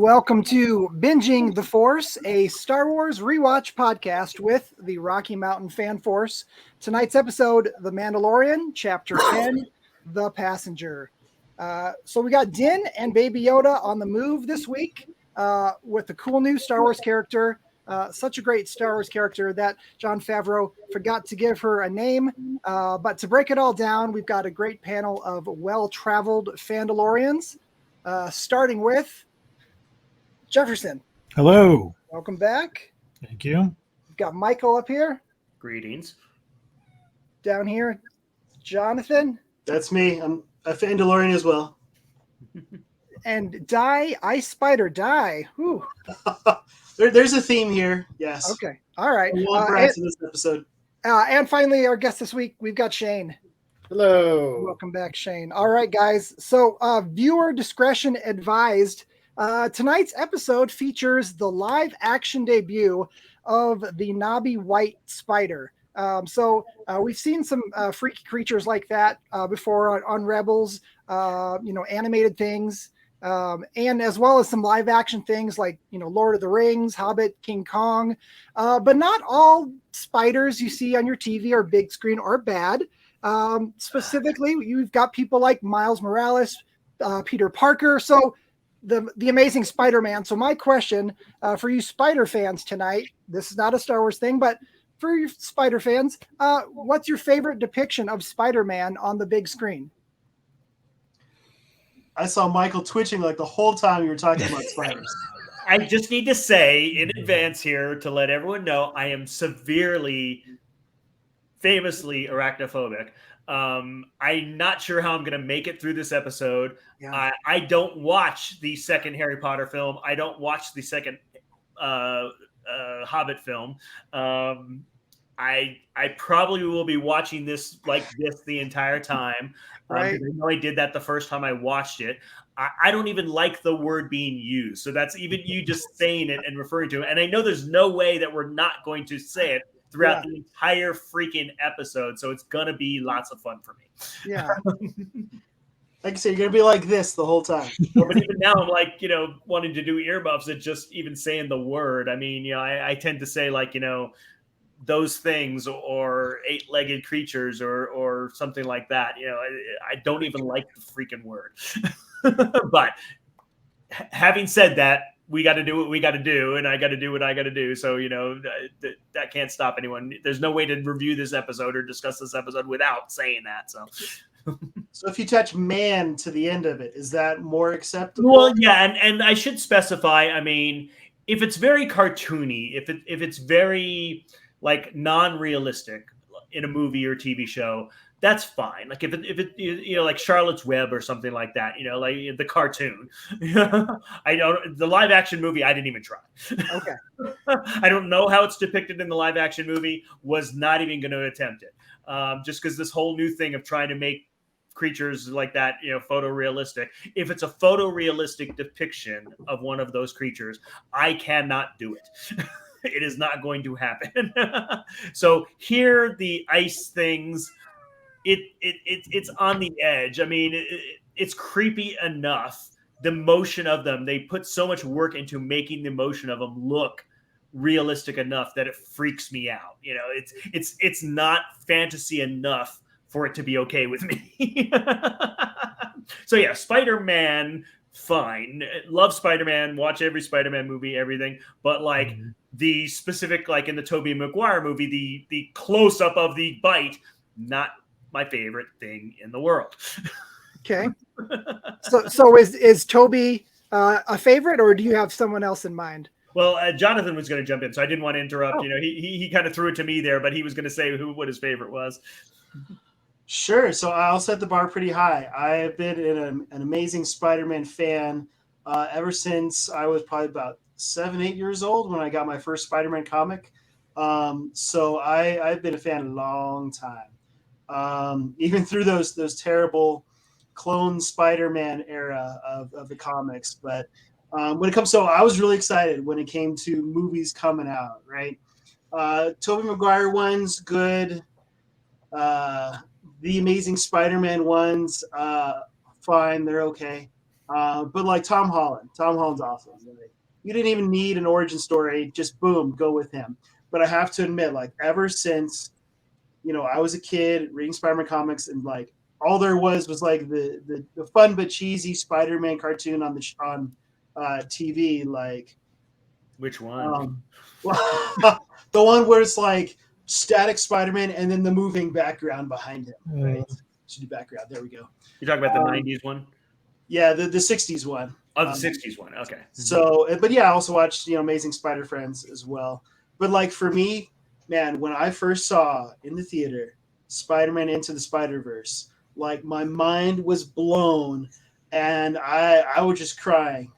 Welcome to Binging the Force, a Star Wars rewatch podcast with the Rocky Mountain Fan Force. Tonight's episode, The Mandalorian, Chapter 10, The Passenger. So we got Din and Baby Yoda on the move this week with a cool new Star Wars character. Such a great Star Wars character that Jon Favreau forgot to give her a name. But to break it all down, we've got a great panel of well-traveled Fandalorians, starting with Jefferson. Hello. Welcome back. Thank you. We've got Michael up here. Greetings. Down here, Jonathan. That's me. I'm a Mandalorian as well. And Ice Spider, Whew. There's a theme here. Yes. Okay. All right. In this episode. And finally, our guest this week, we've got Shane. Hello. Welcome back, Shane. All right, guys. So viewer discretion advised. Tonight's episode features the live action debut of the Nabi White Spider. So we've seen some freaky creatures like that before on Rebels, animated things, and as well as some live action things like, Lord of the Rings, Hobbit, King Kong. But not all spiders you see on your TV are big screen or bad. Specifically, you've got people like Miles Morales, Peter Parker. So the Amazing Spider-Man. So my question for you Spider fans tonight, this is not a Star Wars thing, but for you Spider fans, what's your favorite depiction of Spider-Man on the big screen? I saw Michael twitching like the whole time you were talking about spiders. I just need to say in advance here to let everyone know I am famously arachnophobic. I'm not sure how I'm going to make it through this episode. Yeah. I don't watch the second Harry Potter film. I don't watch the second Hobbit film. I probably will be watching this like this the entire time. Right. I know I did that the first time I watched it. I don't even like the word being used. So that's even you just saying it and referring to it. And I know there's no way that we're not going to say it throughout the entire freaking episode. So it's going to be lots of fun for me. Yeah. Like I said, you're going to be like this the whole time. But even now I'm like, wanting to do earmuffs at just even saying the word. I mean, I tend to say like, those things or eight-legged creatures or something like that. I don't even like the freaking word. But having said that, we got to do what we got to do, and I got to do what I got to do. So, that can't stop anyone. There's no way to review this episode or discuss this episode without saying that. So, so if you touch man to the end of it, is that more acceptable? Well, yeah, and I should specify. I mean, if it's very cartoony, if it's very like non-realistic in a movie or TV show, that's fine. Like if it like Charlotte's Web or something like that, like the cartoon. The live action movie, I didn't even try. Okay. I don't know how it's depicted in the live action movie. Was not even going to attempt it. Just because this whole new thing of trying to make creatures like that, photorealistic. If it's a photorealistic depiction of one of those creatures, I cannot do it. It is not going to happen. So here, the ice things, it's on the edge. I mean, it's creepy enough. The motion of them, they put so much work into making the motion of them look realistic enough that it freaks me out. It's not fantasy enough for it to be okay with me. So yeah, Spider-Man, fine. Love Spider-Man, watch every Spider-Man movie, everything. But like the specific, like in the Tobey Maguire movie, the close-up of the bite, not my favorite thing in the world. Okay. So is Toby a favorite, or do you have someone else in mind? Well, Jonathan was going to jump in, so I didn't want to interrupt. Oh. He kind of threw it to me there, but he was going to say what his favorite was. Sure. So I'll set the bar pretty high. I have been an Amazing Spider-Man fan ever since I was probably about 7-8 years old when I got my first Spider-Man comic. So I've been a fan a long time. Even through those terrible clone Spider-Man era of the comics. But when it comes to, I was really excited when it came to movies coming out, right? Tobey Maguire one's good. The Amazing Spider-Man ones, fine, they're okay. But like Tom Holland's awesome. Like, you didn't even need an origin story. Just boom, go with him. But I have to admit, like ever since, I was a kid reading Spider-Man comics, and like all there was like the fun but cheesy Spider-Man cartoon on TV. Like, Which one? the one where it's like static Spider-Man and then the moving background behind him. Right? Should do background. There we go. You talking about the '90s one? Yeah, the '60s one. Oh, the '60s one. Okay. So, but yeah, I also watched Amazing Spider Friends as well. But like for me, man, when I first saw in the theater Spider-Man Into the Spider-Verse, like my mind was blown, and I was just crying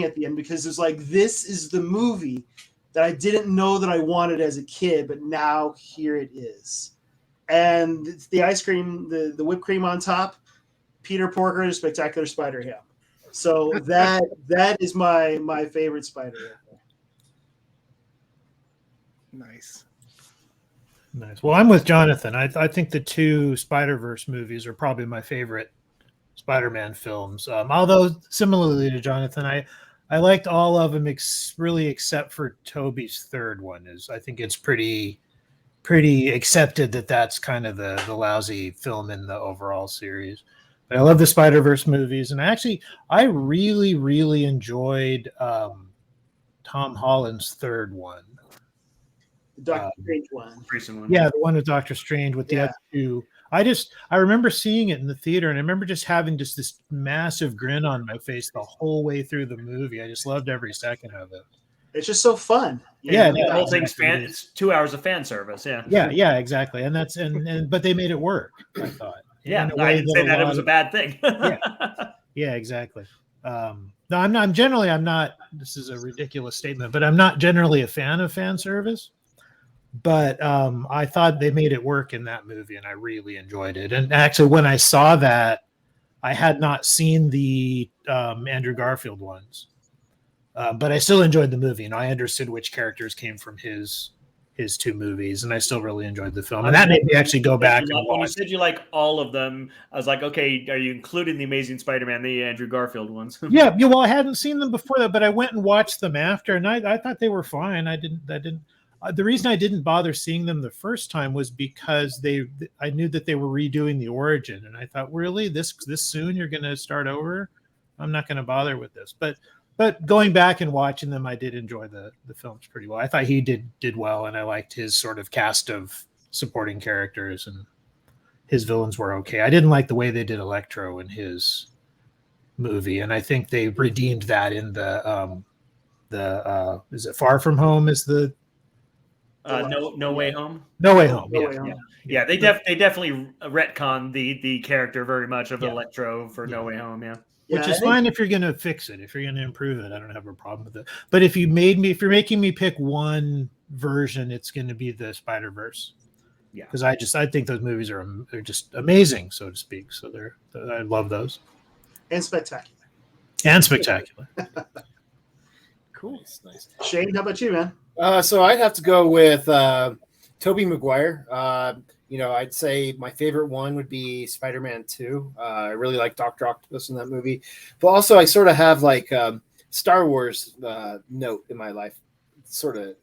at the end, because it's like, this is the movie that I didn't know that I wanted as a kid, but now here it is. And it's the ice cream, the whipped cream on top, Peter Porker and a Spectacular Spider-Ham. So that is my favorite Spider. Nice. Well, I'm with Jonathan. I think the two Spider-Verse movies are probably my favorite Spider-Man films. Although similarly to Jonathan, I liked all of them really except for Tobey's third one. I think it's pretty accepted that that's kind of the lousy film in the overall series. But I love the Spider-Verse movies, and I really, really enjoyed Tom Holland's third one. Doctor Strange one. Recent one. Yeah, the one with Doctor Strange with the other two. I remember seeing it in the theater, and I remember just having this massive grin on my face the whole way through the movie. I just loved every second of it. It's just so fun. Yeah, the whole thing's it's 2 hours of fan service. Yeah. Yeah, exactly. And that's but they made it work, I thought. Yeah, I didn't say that it was a bad thing. Yeah, exactly. No, I'm not. This is a ridiculous statement, but I'm not generally a fan of fan service. But I thought they made it work in that movie, and I really enjoyed it. And actually, when I saw that, I had not seen the Andrew Garfield ones, but I still enjoyed the movie, and I understood which characters came from his two movies, and I still really enjoyed the film. And that made me actually go back and watch. When you said you like all of them, I was like, okay, are you including the Amazing Spider-Man, the Andrew Garfield ones? Yeah, well, I hadn't seen them before that, but I went and watched them after, and I thought they were fine. I didn't. The reason I didn't bother seeing them the first time was because I knew that they were redoing the origin, and I thought, really, this soon you're going to start over? I'm not going to bother with this. But going back and watching them, I did enjoy the films pretty well. I thought he did well, and I liked his sort of cast of supporting characters, and his villains were okay. I didn't like the way they did Electro in his movie, and I think they redeemed that in the is it Far From Home is the No Way Home. No Way Home. Yeah. They definitely retcon the character very much of Electro for No Way Home. Yeah. Which is fine if you're going to fix it, if you're going to improve it. I don't have a problem with it. But if you're making me pick one version, it's going to be the Spider-Verse. Yeah, because I think those movies are just amazing, so to speak. So I love those. And spectacular. Cool. Nice. Shane, how about you, man? So I'd have to go with Tobey Maguire. I'd say my favorite one would be Spider-Man 2. I really like Dr. Octopus in that movie. But also I sort of have like Star Wars note in my life sort of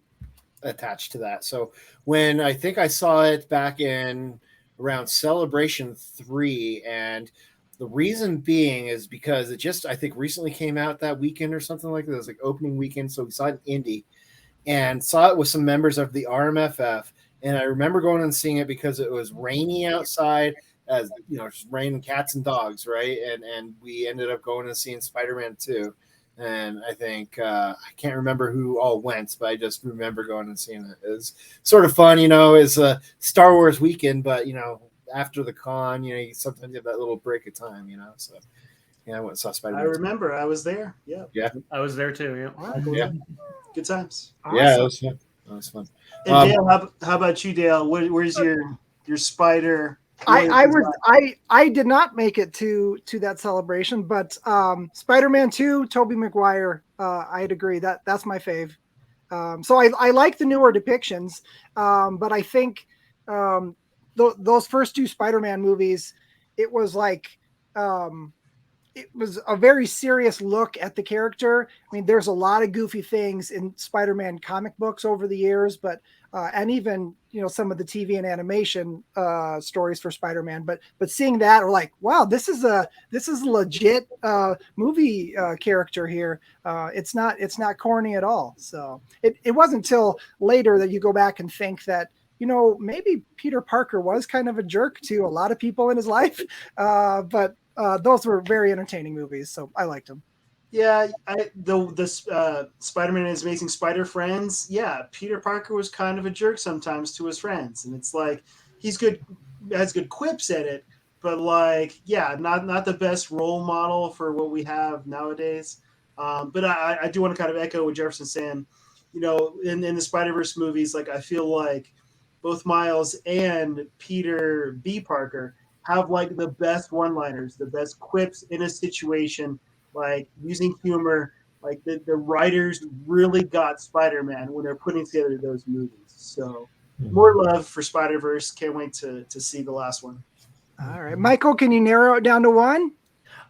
attached to that. So when I think I saw it back in around Celebration 3, and the reason being is because it just, I think, recently came out that weekend or something like that. It was like opening weekend. So we saw it in Indy and saw it with some members of the RMFF. And I remember going and seeing it because it was rainy outside, as just raining cats and dogs, right? And we ended up going and seeing Spider-Man 2. And I think I can't remember who all went, but I just remember going and seeing it. It was sort of fun, it's a Star Wars weekend, but after the con, you sometimes have that little break of time, So I went and saw Spider-Man. I remember I was there. Yeah, I was there too. Yeah, good times. Awesome. Yeah, that was fun. And Dale, how about you, Dale? Where's your spider? I did not make it to that celebration, but Spider-Man 2, Tobey Maguire, I'd agree that's my fave. So I like the newer depictions, but I think those first two Spider-Man movies, it was like it was a very serious look at the character. I mean, there's a lot of goofy things in Spider-Man comic books over the years, but and even some of the TV and animation stories for Spider-Man. But seeing that, we're like, wow, this is a legit movie character here. It's not corny at all. So it wasn't until later that you go back and think that maybe Peter Parker was kind of a jerk to a lot of people in his life, but. Those were very entertaining movies, so I liked them. Yeah, the Spider-Man and His Amazing Spider Friends. Yeah, Peter Parker was kind of a jerk sometimes to his friends, and it's like he's good, has good quips in it, but like, yeah, not the best role model for what we have nowadays. But I do want to kind of echo what Jefferson's saying. In the Spider-Verse movies, like I feel like both Miles and Peter B. Parker have like the best one-liners, the best quips in a situation, like using humor. Like the writers really got Spider-Man when they're putting together those movies. So more love for Spider-Verse. Can't wait to see the last one. All right, Michael, can you narrow it down to one?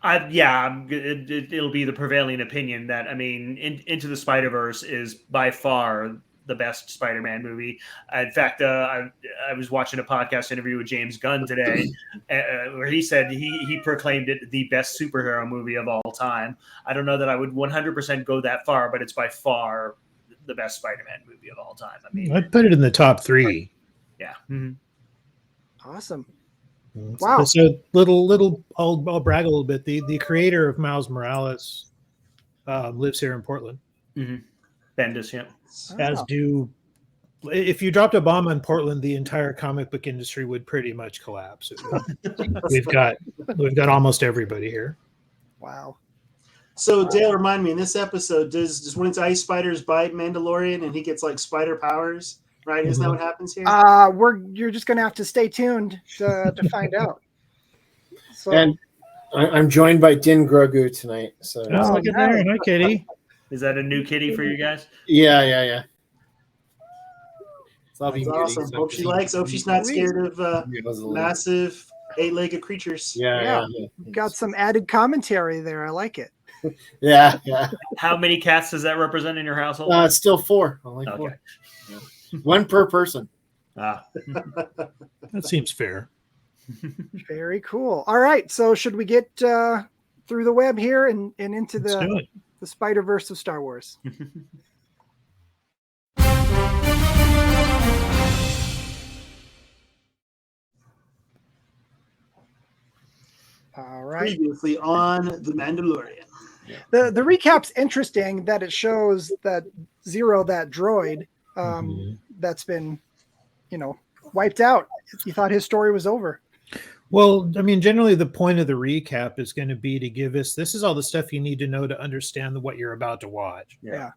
It'll be the prevailing opinion that, Into the Spider-Verse is by far the best Spider-Man movie. In fact, I was watching a podcast interview with James Gunn today where he said he proclaimed it the best superhero movie of all time. I don't know that I would 100% go that far, but it's by far the best Spider-Man movie of all time. I'd put it in the top 3. Yeah. Mm-hmm. Awesome. Wow. So I'll brag a little bit. The creator of Miles Morales lives here in Portland. Mm-hmm. Bendis, yeah. As do, if you dropped a bomb on Portland, the entire comic book industry would pretty much collapse. We've got almost everybody here. Wow. So Dale, remind me, in this episode, does one of the ice spiders bite Mandalorian and he gets like spider powers? Right? Isn't that what happens here? You're just gonna have to stay tuned to find out. So, and I'm joined by Din Grogu tonight. So look at there. Hi, Kitty. Is that a new kitty for you guys? Yeah. That's awesome. Hope she likes. Hope she's not scared of massive 8-legged creatures. Yeah. Got some added commentary there. I like it. Yeah. How many cats does that represent in your household? It's still 4. Only 4. Yeah. 1 per person. That seems fair. Very cool. All right. So should we get through the web here and into the Spider-Verse of Star Wars? All right. Previously on The Mandalorian. The recap's interesting that it shows that Zero, that droid, that's been, wiped out. You thought his story was over. Well, generally the point of the recap is going to be to give us, this is all the stuff you need to know to understand what you're about to watch. Yeah.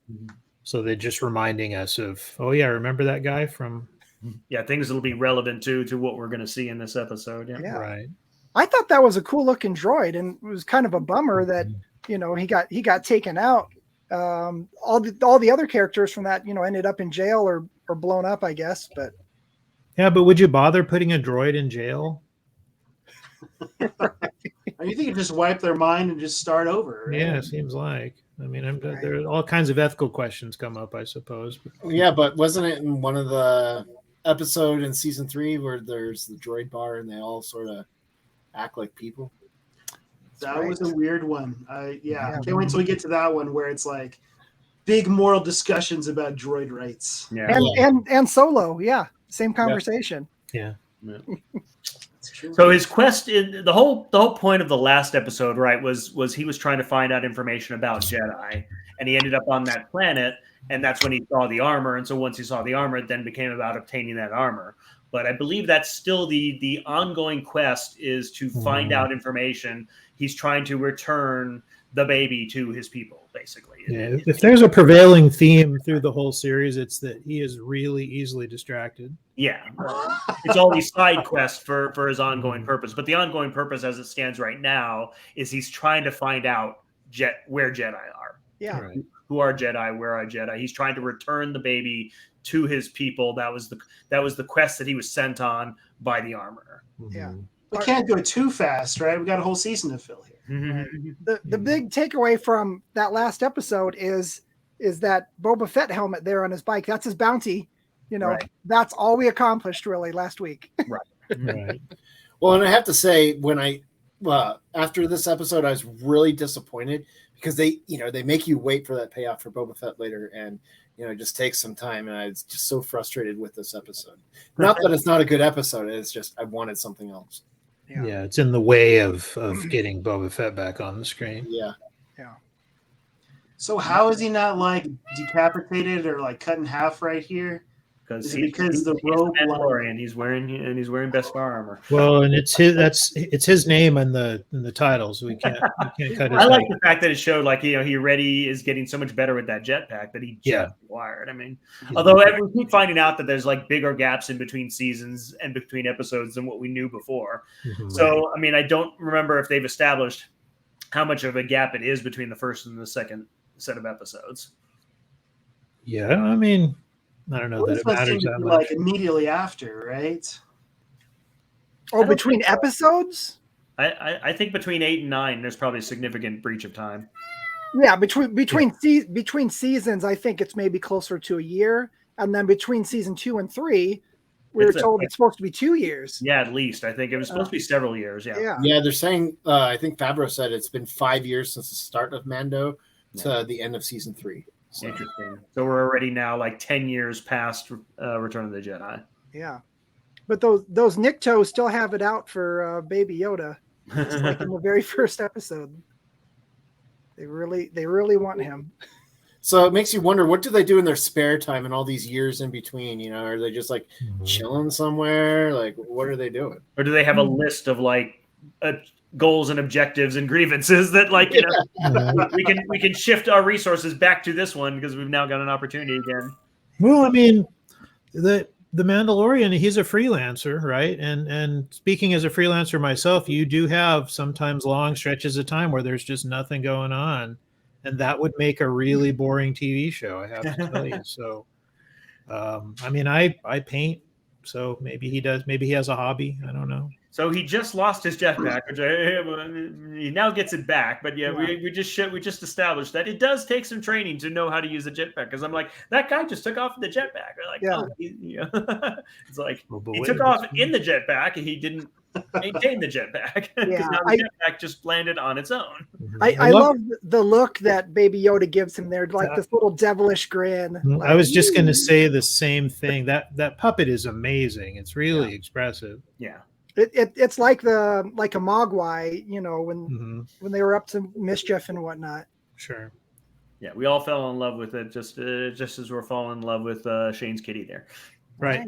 So they're just reminding us of, remember that guy from... Yeah, things that'll be relevant to what we're going to see in this episode. Yeah. Right. I thought that was a cool looking droid, and it was kind of a bummer that, he got taken out. All the other characters from that, ended up in jail or blown up, I guess. But yeah, but would you bother putting a droid in jail? You think you just wipe their mind and just start over? Right? Yeah, it seems like. There are all kinds of ethical questions come up, I suppose. Yeah, but wasn't it in one of the episode in season 3 where there's the droid bar and they all sort of act like people? That was a weird one. Can't wait until we get to that one where it's like big moral discussions about droid rights. Yeah, and Solo. Yeah, same conversation. Yeah. So his quest, the whole point of the last episode, right, was he was trying to find out information about Jedi, and he ended up on that planet, and that's when he saw the armor. And so once he saw the armor, it then became about obtaining that armor. But I believe that's still the ongoing quest is to find out information. He's trying to return the baby to his people, basically. Yeah. If there's a prevailing theme through the whole series, it's that he is really easily distracted. Yeah. It's all these side quests for his ongoing purpose. But the ongoing purpose as it stands right now is he's trying to find out where Jedi are. Yeah. Right. Who are Jedi? Where are Jedi? He's trying to return the baby to his people. That was the quest that he was sent on by the armorer. Yeah. We can't do it too fast, right? We got a whole season to fill here. The big takeaway from that last episode is that Boba Fett helmet there on his bike. That's his bounty. Right. That's all we accomplished really last week. Right. Well, and I have to say, after this episode, I was really disappointed because they make you wait for that payoff for Boba Fett later, and it just takes some time, and I was just so frustrated with this episode. Not that it's not a good episode; it's just I wanted something else. Yeah, it's in the way of getting Boba Fett back on the screen. Yeah. So how is he not like decapitated or like cut in half right here? Because the robe Mandalorian, he's wearing Beskar armor. Well, and it's his name in the titles. We can't cut his I like name. the fact that it showed like he already is getting so much better with that jetpack that he just wired. I mean, although we keep finding out that there's like bigger gaps in between seasons and between episodes than what we knew before. Mhm. So I mean, I don't remember if they've established how much of a gap it is between the first and the second set of episodes. Yeah, I mean, I don't know that it matters that much. Like immediately after, right? Oh, between episodes? I think between 8 and 9, there's probably a significant breach of time. Yeah, between seasons, I think it's maybe closer to a year, and then between season 2 and 3, we were told it's supposed to be 2 years. Yeah, at least I think it was supposed to be several years. Yeah. Yeah, they're saying. I think Favreau said it's been 5 years since the start of Mando to the end of season 3. So. Interesting. So we're already now like 10 years past Return of the Jedi. Yeah, but those Niktos still have it out for Baby Yoda, just like in the very first episode. They really want him. So it makes you wonder, what do they do in their spare time and all these years in between? Are they just like chilling somewhere? Like, what are they doing? Or do they have a list of like goals and objectives and grievances that like we can shift our resources back to this one because we've now got an opportunity again? Well, I mean, the Mandalorian, he's a freelancer, right? And speaking as a freelancer myself, you do have sometimes long stretches of time where there's just nothing going on, and that would make a really boring TV show, I have to tell you. So, I mean, I paint, so maybe he does. Maybe he has a hobby. I don't know. So he just lost his jetpack, which he now gets it back. But we just established that it does take some training to know how to use a jetpack. Because I'm like, that guy just took off the jetpack. We're like, it's like he took off in the jetpack and he didn't maintain the jetpack because now the jetpack just landed on its own. I love the look that Baby Yoda gives him there, like this little devilish grin. I was just going to say the same thing. That puppet is amazing. It's really expressive. Yeah. It's like a Mogwai, when they were up to mischief and whatnot. Sure. Yeah, we all fell in love with it just as we're falling in love with Shane's kitty there. Right.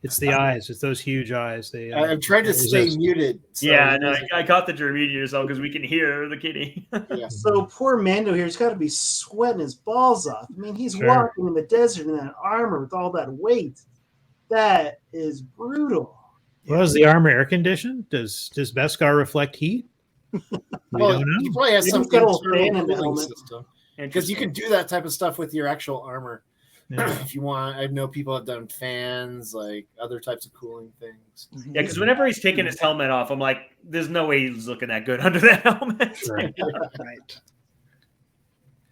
It's the eyes. It's those huge eyes. I'm trying to stay muted. So yeah, no, I caught that you're muting yourself because we can hear the kitty. Yeah. So poor Mando here's got to be sweating his balls off. I mean, he's walking in the desert in that armor with all that weight. That is brutal. Well, is the armor air conditioned? Does Beskar reflect heat? We don't know. He probably has some fan internal in the cooling helmet system. Because you can do that type of stuff with your actual armor. Yeah. If you want, I know people have done fans, like other types of cooling things. Yeah, because whenever he's taking his helmet off, I'm like, there's no way he's looking that good under that helmet. Right. Right.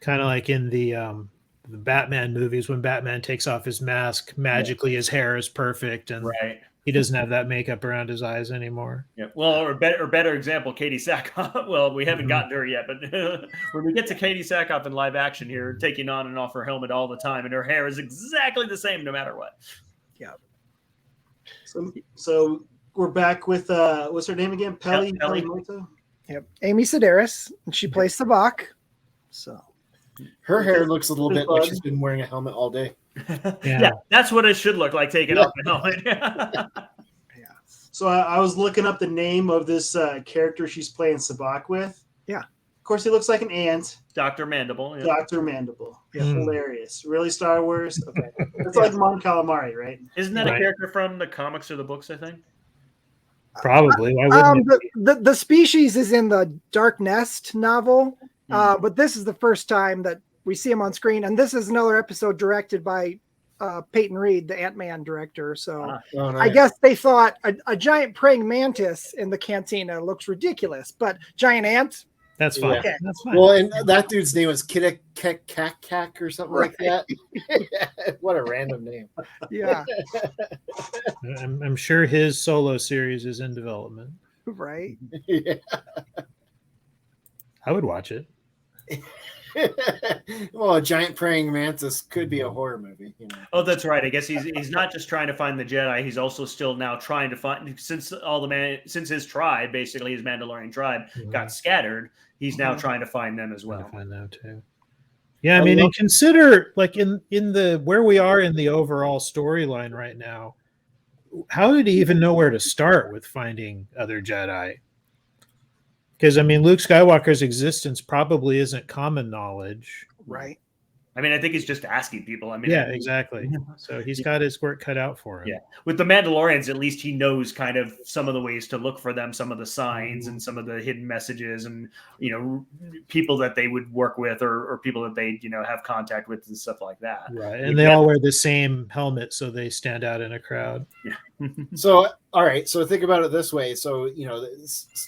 Kind of like in the Batman movies when Batman takes off his mask, magically his hair is perfect and he doesn't have that makeup around his eyes anymore. Yeah. Well, or better example, Katie Sackhoff. Well, we haven't gotten to her yet, but when we get to Katie Sackhoff in live action here, taking on and off her helmet all the time, and her hair is exactly the same no matter what. Yeah. So we're back with what's her name again? Peli Motto? Yep. Amy Sedaris, and she plays Sabak. So her hair looks a little bit like she's been wearing a helmet all day. Yeah, that's what it should look like taking off the helmet. Yeah. So I was looking up the name of this character she's playing Sabak with. Yeah. Of course, he looks like an ant. Dr. Mandible. Yeah. Dr. Mandible. Yeah, hilarious. Really Star Wars? Okay. It's like Mon Calamari, right? Isn't that a character from the comics or the books, I think? Probably. Why wouldn't the species is in the Dark Nest novel, but this is the first time that we see him on screen, and this is another episode directed by Peyton Reed, the Ant-Man director. So Oh, I nice. guess they thought a giant praying mantis in the cantina looks ridiculous, but giant ant, That's fine. Okay. That's fine. Well, and that dude's name was Kak or something like Right. that. What a random name. yeah, I'm sure his solo series is in development. right. Yeah. I would watch it. Well, a giant praying mantis could be a horror movie. You know. Oh, that's right. I guess he's not just trying to find the Jedi. He's also still now trying to find since his tribe, basically his Mandalorian tribe, got scattered. He's now trying to find them as well. Find out too. Yeah, I mean, and consider like in the where we are in the overall storyline right now. How did he even know where to start with finding other Jedi? Because I mean, Luke Skywalker's existence probably isn't common knowledge. Right. I mean, I think he's just asking people. I mean, Yeah, exactly. So he's got his work cut out for him. Yeah. With the Mandalorians, at least he knows kind of some of the ways to look for them, some of the signs and some of the hidden messages and, people that they would work with or people that they, have contact with and stuff like that. Right. And they all wear the same helmet so they stand out in a crowd. Yeah. So, all right. So think about it this way. So,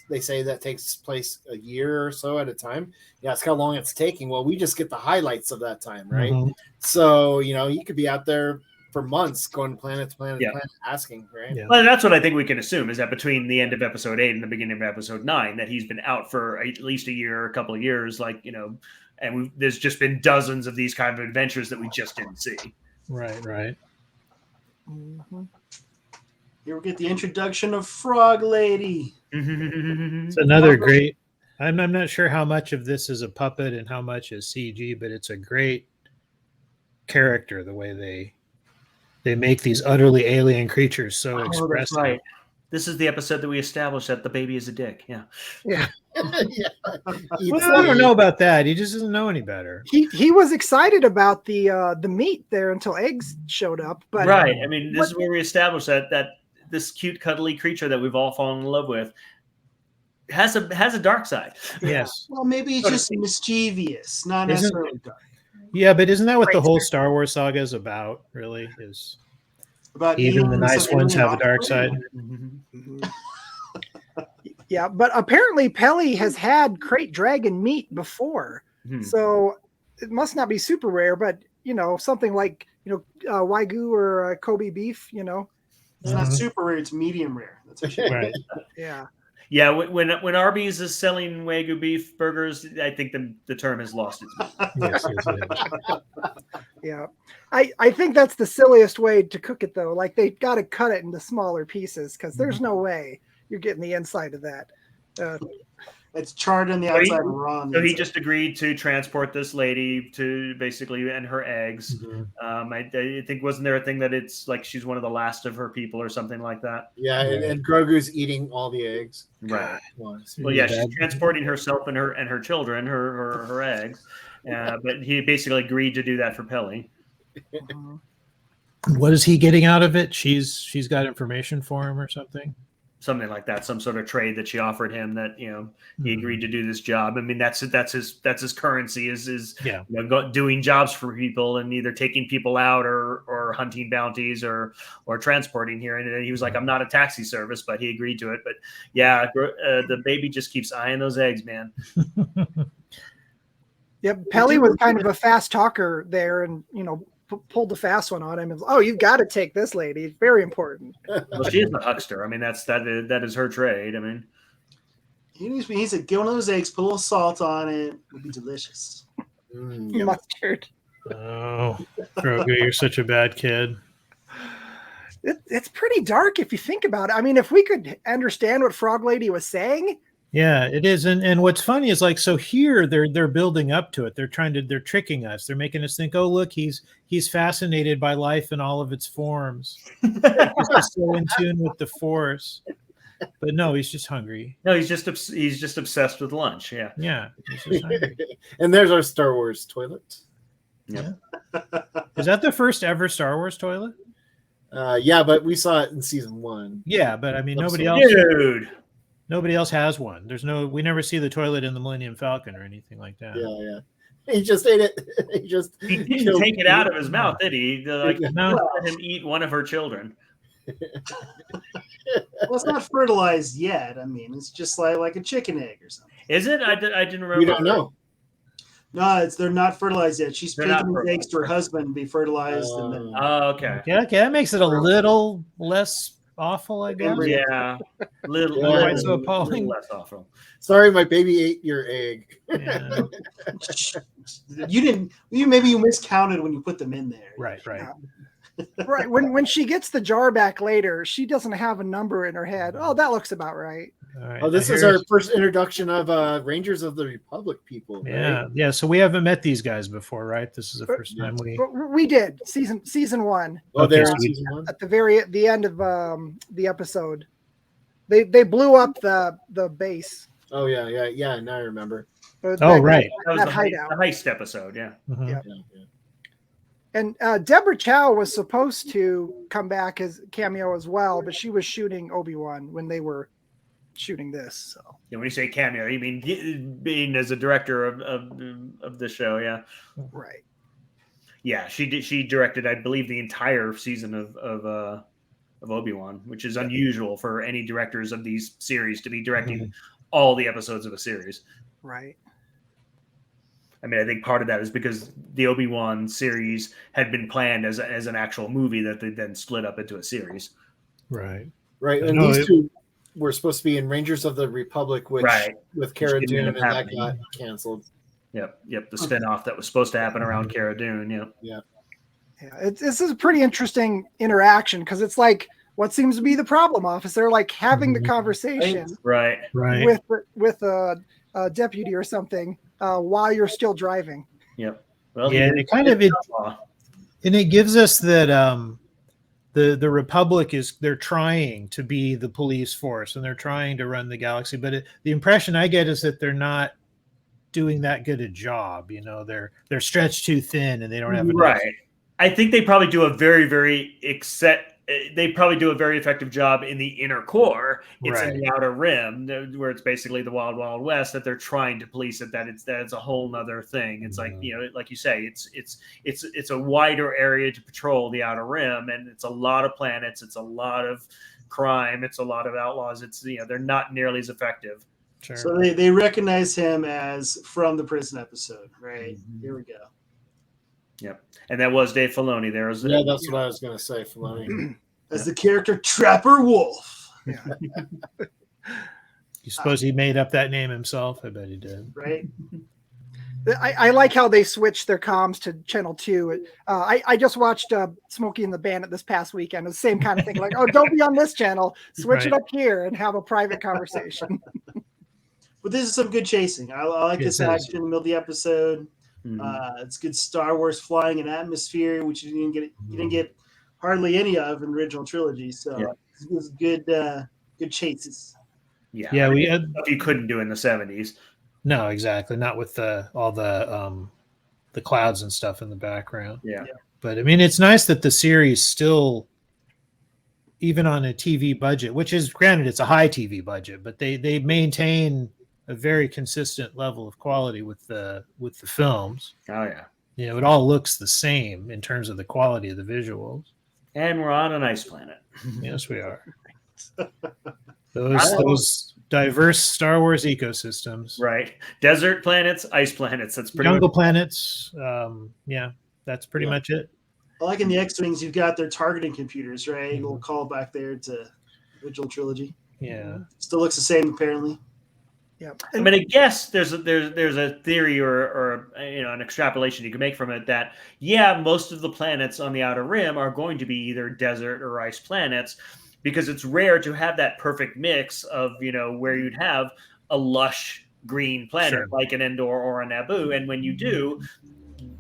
they say that takes place a year or so at a time. Yeah, it's how long it's taking. Well, we just get the highlights of that time, right? Mhm. So, you could be out there for months going planet to planet Yeah. to planet asking, right? Yeah. Well, that's what I think we can assume is that between the end of episode 8 and the beginning of episode 9, that he's been out for at least a year, a couple of years, and there's just been dozens of these kind of adventures that we just didn't see. Right. Mhm. Here we get the introduction of Frog Lady. It's another great. I'm not sure how much of this is a puppet and how much is CG, but it's a great character. The way they make these utterly alien creatures so expressive. That's right. This is the episode that we established that the baby is a dick. Yeah. Yeah. Yeah. Well, I don't know about that. He just doesn't know any better. He was excited about the meat there until eggs showed up, but Right. I mean, this is where we established that this cute, cuddly creature that we've all fallen in love with has a dark side. Yes. Well, maybe he's just mischievous, not Isn't- necessarily dark. Yeah, but isn't that what the whole Star Wars saga is about? Really, is About even the eating nice some ones alien have a dark offspring. side. Mhm. Yeah, but apparently Pelly has had crate dragon meat before, so it must not be super rare. But something like Wagyu or Kobe beef, It's not super rare; it's medium rare. That's actually Right. yeah. Yeah, when Arby's is selling Wagyu beef burgers, I think the term has lost its meaning. Yes. Yeah, I think that's the silliest way to cook it though. Like they got to cut it into smaller pieces because there's no way you're getting the inside of that. it's charred on the So he- outside and raw on the So he inside. just agreed to transport this lady to basically and her eggs. Mhm. I think wasn't there a thing that it's like she's one of the last of her people or something like that? Yeah, and Grogu's eating all the eggs. Right. Once. Well, yeah, she's transporting herself and her children, her eggs. But he basically agreed to do that for Pelly. Mhm. What is he getting out of it? She's got information for him or something. Something like that, some sort of trade that she offered him that he agreed to do this job. I mean, that's his currency is Yeah. doing jobs for people and either taking people out or hunting bounties or transporting here. And he was like, I'm not a taxi service, but he agreed to it. But yeah, the baby just keeps eyeing those eggs, man. Yep, Pelly was kind of a fast talker there, and pulled the fast one on him. And, oh, you've got to take this lady; it's very important. Well, she is a huckster. I mean, that is her trade. I mean, He needs to get one of those eggs, put a little salt on it. It'll be delicious. Yeah. Mustard. Oh, Grogu, you're such a bad kid. It's pretty dark if you think about it. I mean, if we could understand what Frog Lady was saying. Yeah, it is. And what's funny is like, so here they're building up to it. They're tricking us. They're making us think, oh, look, he's fascinated by life in all of its forms. He's just so in tune with the Force. But no, he's just hungry. no, he's just obsessed with lunch. Yeah. Yeah, he's just hungry. And there's our Star Wars toilet. Is that the first ever Star Wars toilet? Yeah, but we saw it in season 1. Yeah, but I mean, nobody Dude. else has one. We never see the toilet in the Millennium Falcon or anything like that. Yeah. He just ate it. He didn't killed take it out of his mouth, did he? Like, No. let him eat one of her children. Well, it's not fertilized yet. I mean, it's just like a chicken egg or something. Is it? I didn't remember. We don't know. No, they're not fertilized yet. She's They're not taking these eggs to her fertilized. husband to be fertilized, and then Oh, okay. Yeah, okay, that makes it a little less awful, I guess. Embryo. Yeah. Little, Yeah. little, Quite so appalling. little less awful. Sorry, my baby ate your egg. Yeah. maybe you miscounted when you put them in there. Right. Right. When she gets the jar back later, she doesn't have a number in her head. Oh, that looks about right. All right. Oh, this I is hear- our first introduction of Rangers of the Republic people. Right? Yeah. So we haven't met these guys before, right? This is the first time we. But we did season one Oh, Okay, they're so in we- season one. at the end of the episode. They blew up the base. Oh yeah. Now I remember. Oh, right. That was That the hideout. heist episode, yeah. Mhm. Yeah. Yeah. And Deborah Chow was supposed to come back as cameo as well, but she was shooting Obi-Wan when they were shooting this. So Yeah, when you say cameo, you mean being as a director of the show, yeah. right. Yeah, she directed, I believe, the entire season of Obi-Wan, which is unusual for any directors of these series to be directing all the episodes of a series. Right. I mean, I think part of that is because the Obi-Wan series had been planned as an actual movie that they then split up into a series. Right. Right. And No, these two were supposed to be in Rangers of the Republic, which Right. with Cara Which didn't Dune, end and up that happening. got canceled. Yep. The spinoff that was supposed to happen around Cara Dune. Yeah. Yeah, this is a pretty interesting interaction because it's like what seems to be the problem, officer, like having the conversation Right. with a deputy or something while you're still driving. Yep. Well, Yeah, it kind of and it gives us that the Republic they're trying to be the police force and they're trying to run the galaxy, but the impression I get is that they're not doing that good a job. You know, they're stretched too thin and they don't have enough. Right. I think they probably do a very, very they probably do a very effective job in the inner core. It's in the outer rim where it's basically the wild, wild west that they're trying to police it. That it's a whole nother thing. It's like, you know, like you say, it's a wider area to patrol the outer rim, and it's a lot of planets. It's a lot of crime. It's a lot of outlaws. It's, you know, they're not nearly as effective. Sure. So they recognize him as from the prison episode, right? Here we go. Yep. And that was Dave Filoni. There was Yeah, that's what I was going to say, Filoni. As the character Trapper Wolf, Yeah. You suppose he made up that name himself? I bet he did. right? I like how they switched their comms to channel 2. I just watched Smokey and the Bandit this past weekend. It's the same kind of thing. Like, oh, don't be on this channel. Switch it Right. up here and have a private conversation. But this is some good chasing. I like It this is. action in the middle of the episode. Mhm. It's good Star Wars flying in atmosphere, which you didn't get hardly any of in the original trilogy. So Yeah. it was good chases. Yeah, I mean, we had stuff you couldn't do in the 70s. no, exactly, not with all the clouds and stuff in the background. Yeah. But I mean, it's nice that the series still, even on a TV budget, which is granted it's a high TV budget, but they maintain a very consistent level of quality with the films. Oh, yeah. You know, it all looks the same in terms of the quality of the visuals. And we're on an ice planet. Yes, we are. Those diverse Star Wars ecosystems, Right. Desert planets, ice planets. That's pretty jungle much planets. Yeah, that's pretty much it. I like in the X-Wings, you've got their targeting computers, right? A little call back there to the original trilogy. Yeah. Still looks the same, apparently. Yeah. I mean, I guess there's a theory or you know, an extrapolation you can make from it that, yeah, most of the planets on the outer rim are going to be either desert or ice planets, because it's rare to have that perfect mix of, you know, where you'd have a lush green planet like an Endor or a Naboo, and when you do,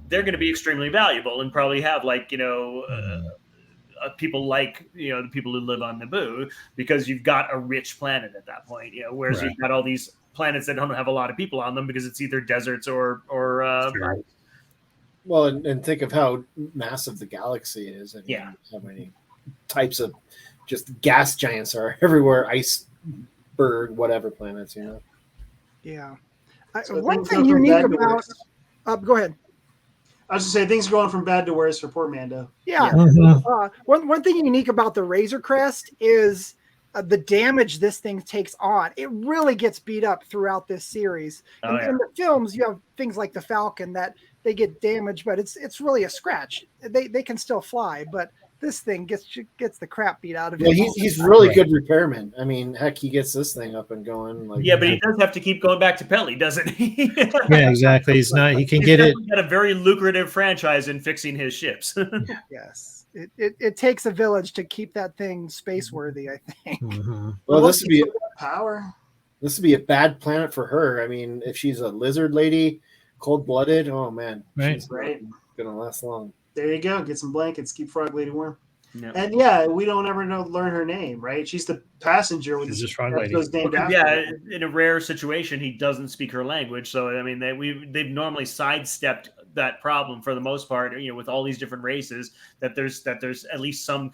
they're going to be extremely valuable and probably have, like, you know, people like, you know, the people who live on Naboo, because you've got a rich planet at that point, you know, whereas you've got all these planets that don't have a lot of people on them because it's either deserts or Well, and think of how massive the galaxy is, and how many types of just gas giants are everywhere. Iceberg, whatever planets, you know. Yeah. So One things thing go from unique bad to about worse. Go ahead. I was just saying things are going from bad to worse for poor Mando. Yeah. Mhm. One thing unique about the Razor Crest is the damage this thing takes on. It really gets beat up throughout this series. Oh, In the films, you have things like the Falcon that they get damaged, but it's really a scratch. They can still fly, but this thing gets the crap beat out of it. Well, he's really good repairman. I mean, heck, he gets this thing up and going. Like, Yeah, but he does have to keep going back to Pelly, doesn't he? Yeah, exactly. He's not. He can He's get it. definitely got a very lucrative franchise in fixing his ships. Yes. It takes a village to keep that thing space worthy, I think. Mhm. well, this would be Power. a bad planet for her. I mean, if she's a lizard lady, cold blooded, oh man, Right. she's Right. not gonna last long. There you go. Get some blankets. Keep Frog Lady warm. Yeah. And yeah, we don't ever learn her name, right? She's the passenger with She's the just Frog Lady. episode's named after Yeah, her. in a rare situation, he doesn't speak her language. So I mean, they've normally sidestepped that problem for the most part. With all these different races, that there's at least some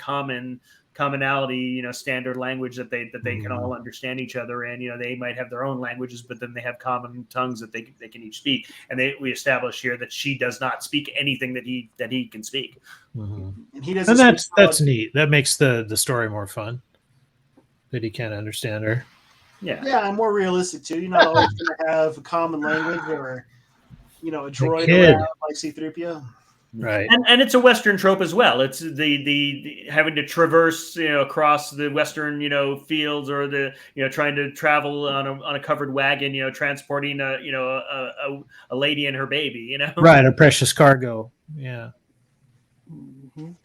commonality, standard language that they can all understand each other in. They might have their own languages, but then they have common tongues that they can each speak. And we establish here that she does not speak anything that he can speak. Mhm. And he doesn't. And speak that's Frog. neat. That makes the story more fun. That he can't understand her. Yeah. Yeah, and more realistic too. You're not always going to have a common language or a droid kid. around like C-3PO. Right. And it's a Western trope as well. It's the having to traverse, across the Western, fields, or the, trying to travel on a covered wagon, transporting a lady and her baby, Right. A precious cargo. Yeah. Mhm.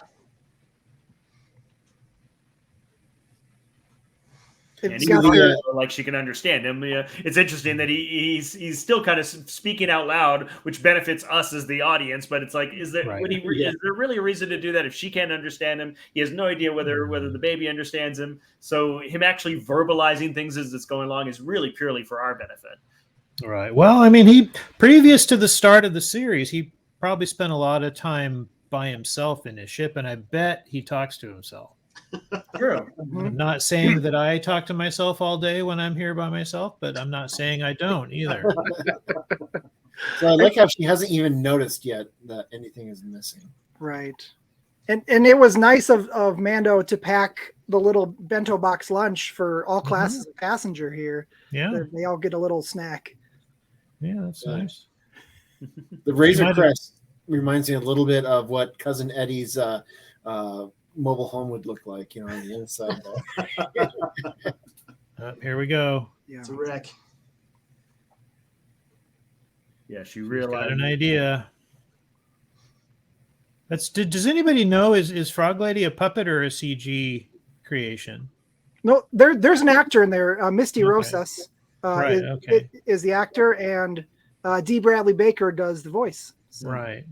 And It's even got her- like she can understand him. It's interesting that he's still kind of speaking out loud, which benefits us as the audience. But it's like, is there Right. is there really a reason to do that if she can't understand him? He has no idea whether the baby understands him. So him actually verbalizing things as it's going along is really purely for our benefit. Right. Well, I mean, he previous to the start of the series, he probably spent a lot of time by himself in his ship, and I bet he talks to himself. True. Mhm. I'm not saying that I talk to myself all day when I'm here by myself, but I'm not saying I don't either. So I like how she hasn't even noticed yet that anything is missing. Right. And it was nice of Mando to pack the little bento box lunch for all classes of passenger here. Yeah. They all get a little snack. Yeah, that's Yeah. nice. The Razor might have- Crest reminds me a little bit of what Cousin Eddie's mobile home would look like, on the inside. Here we go. Yeah. It's a wreck. Yeah, she Got realized. an idea. Does anybody know is Frog Lady a puppet or a CG creation? No, there's an actor in there. Misty Okay. Rosas Right, okay. is the actor, and D. Bradley Baker does the voice. So. Right.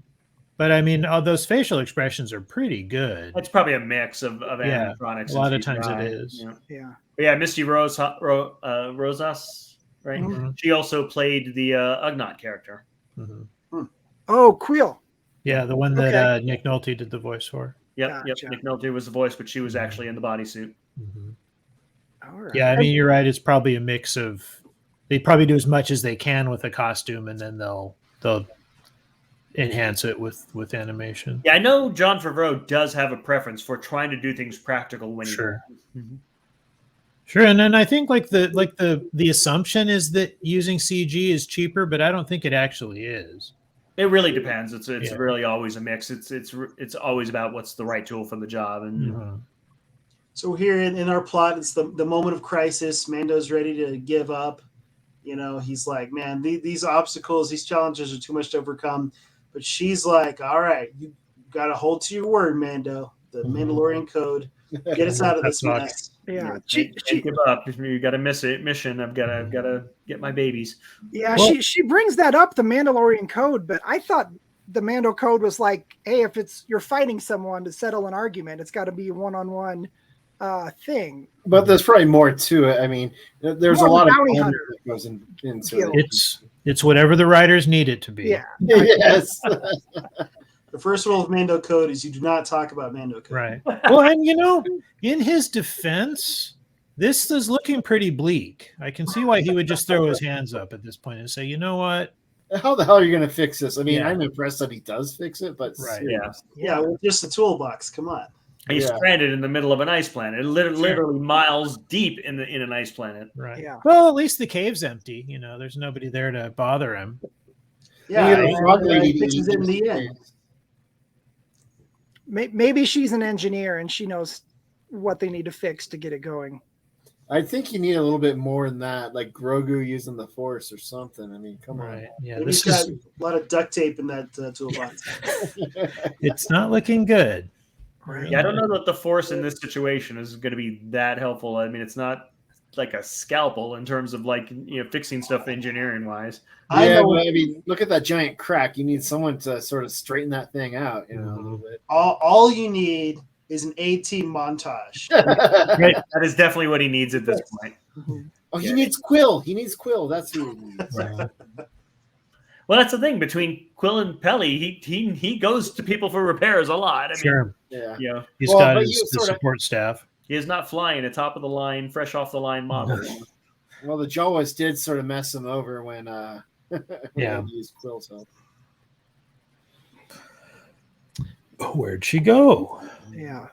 But I mean, all those facial expressions are pretty good. It's probably a mix of Yeah, animatronics. a lot and of times it CGI. is. Yeah. Yeah. But yeah, Misty Rosas, right? Mhm. She also played the Ugnaught character. Mhm. Oh, Quill. Yeah, the one that Okay. Nick Nolte did the voice for. Yep, Gotcha. yep. Nick Nolte was the voice, but she was actually in the bodysuit. Mhm. All right. Yeah, I mean, you're right. It's probably a mix of. They probably do as much as they can with a costume, and then they'll enhance it with animation. Yeah, I know Jon Favreau does have a preference for trying to do things practical when Sure. he does. Sure, and then I think the assumption is that using CG is cheaper, but I don't think it actually is. It really depends. It's Yeah. really always a mix. It's always about what's the right tool for the job. And Mhm. So here in our plot, it's the moment of crisis. Mando's ready to give up. He's like, man, these obstacles, these challenges are too much to overcome. But she's like, all right, you got to hold to your word, Mando. The Mhm. Mandalorian code. Get us out of this That's mess. Yeah. can't give up. You got to miss it. Mission. I've got to get my babies. Yeah, Well- she brings that up, the Mandalorian code, but I thought the Mando code was like, hey, if you're fighting someone to settle an argument, it's got to be a one-on-one thing. But there's probably more to it. I mean, there's More a lot of bounty planning hunter. that goes into Guild. it. It's whatever the writers need it to be. Yeah. Yes. The first rule of Mando code is you do not talk about Mando code. Right. Well, and in his defense, this is looking pretty bleak. I can see why he would just throw his hands up at this point and say, you know what? How the hell are you going to fix this? I mean, Yeah. I'm impressed that he does fix it, but Right. Yeah, well, just a toolbox. Come on. He's Yeah. stranded in the middle of an ice planet, literally miles deep in an ice planet. Right. Yeah. Well, at least the cave's empty. You know, there's nobody there to bother him. Yeah, You get a frog lady he to fixes eat it in the his end. face. Maybe she's an engineer and she knows what they need to fix to get it going. I think you need a little bit more than that, like Grogu using the Force or something. I mean, come Right. Yeah. Maybe This he's got is. a lot of duct tape in that toolbox. on. It's not looking good. Right. Yeah, I don't know that the Force in this situation is going to be that helpful. I mean, it's not like a scalpel in terms of like fixing stuff engineering wise. I Yeah, know but I mean, look at that giant crack. You need someone to sort of straighten that thing out, a little bit. all you need is an A-Team montage. Right. That is definitely what he needs at this point. Oh, he needs Quill. He needs Quill. That's who he needs. Well, that's the thing between Quill and Pelly. He goes to people for repairs a lot. I mean, Sure. Yeah. He's Well, got but his you the sort of- support staff. he is not flying a top of the line, fresh off the line model. Well, the Jawas did sort of mess him over when Yeah. he used Quill's help. Oh, where'd she go? Yeah.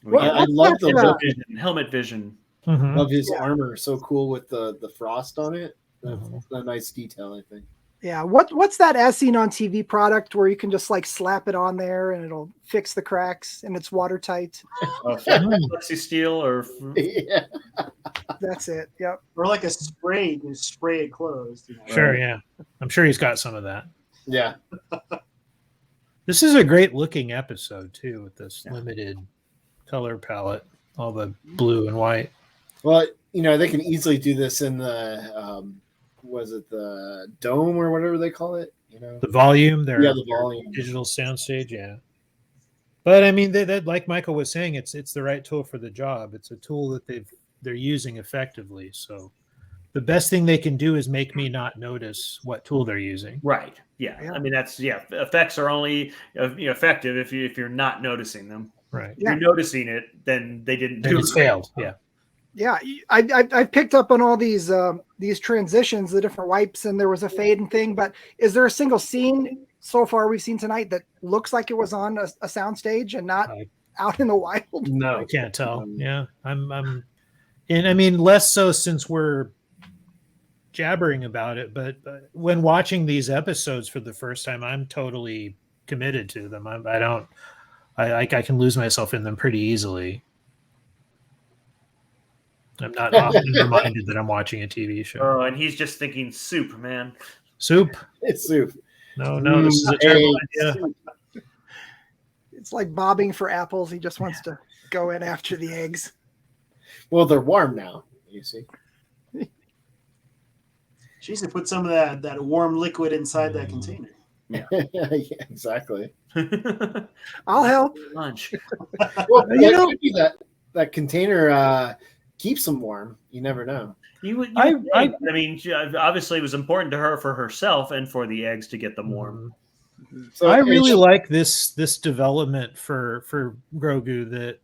I love the that, look. Helmet vision. Mhm. Of his Yeah. armor, so cool with the frost on it. That's Mhm. a nice detail, I think. Yeah. What's that as seen on TV product where you can just like slap it on there and it'll fix the cracks and it's watertight? Flexi Steel or Yeah. That's it. Yep. Or like a spray, you can spray it closed. Sure, yeah. I'm sure he's got some of that. Yeah. This is a great looking episode too, with this limited color palette, all the blue and white. Well, they can easily do this in the was it the dome or whatever they call it? The volume, their the volume. digital soundstage, yeah. But I mean, that like Michael was saying, it's the right tool for the job. It's a tool that they're using effectively. So the best thing they can do is make me not notice what tool they're using. right. Yeah. I mean, that's effects are only effective if you're not noticing them. Right. If you're noticing it, then they didn't And do it's it. failed. Yeah. Yeah. I picked up on all these transitions, the different wipes, and there was a fade and thing. But is there a single scene so far we've seen tonight that looks like it was on a soundstage and not out in the wild? No, I can't tell. Yeah. I'm and I mean, less so since we're jabbering about it, but when watching these episodes for the first time, I'm totally committed to them. I can lose myself in them pretty easily. I'm not often reminded that I'm watching a TV show. Oh, and he's just thinking soup, man. Soup? It's soup. No, this is a terrible idea. It's like bobbing for apples. He just wants to go in after the eggs. Well, they're warm now, you see. She needs to put some of that warm liquid inside that container. Yeah, exactly. I'll help. Lunch. Well, could be that container keeps them warm. You never know. I mean, obviously, it was important to her for herself and for the eggs to get them warm. So I really like this development for Grogu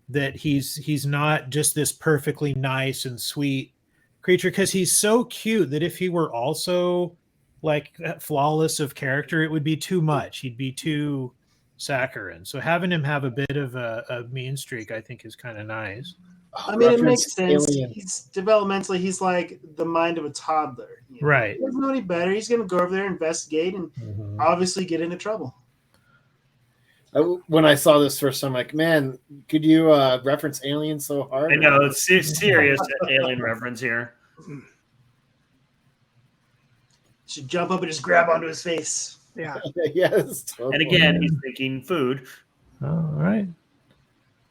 that he's not just this perfectly nice and sweet creature, because he's so cute that if he were also like flawless of character, it would be too much. He'd be too saccharine. So having him have a bit of a mean streak, I think, is kind of nice. I mean, it makes sense. Alien. He's developmentally, he's like the mind of a toddler. Right. He doesn't know any better. He's going to go over there, investigate, and obviously get into trouble. When I saw this first time, I'm like, man, could you reference Alien so hard? I know, it's serious alien reference here. Should jump up and just grab onto his face. Yeah. Yes. Totally. And again, he's thinking food. All right.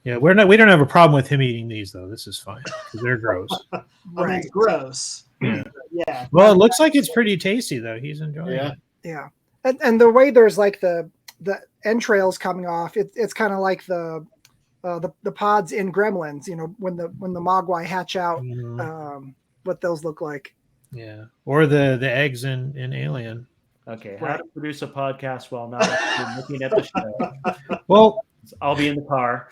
Yeah, we don't have a problem with him eating these though. This is fine because they're gross. I mean, it's gross. Yeah. Well, it looks like it's pretty tasty though. He's enjoying it. Yeah. And the way there's like the entrails coming off, it's kind of like the pods in Gremlins, when the Mogwai hatch out, what those look like. Yeah. Or the eggs in Alien. Okay, how to produce a podcast while not actually looking at the show. Well, I'll be in the car.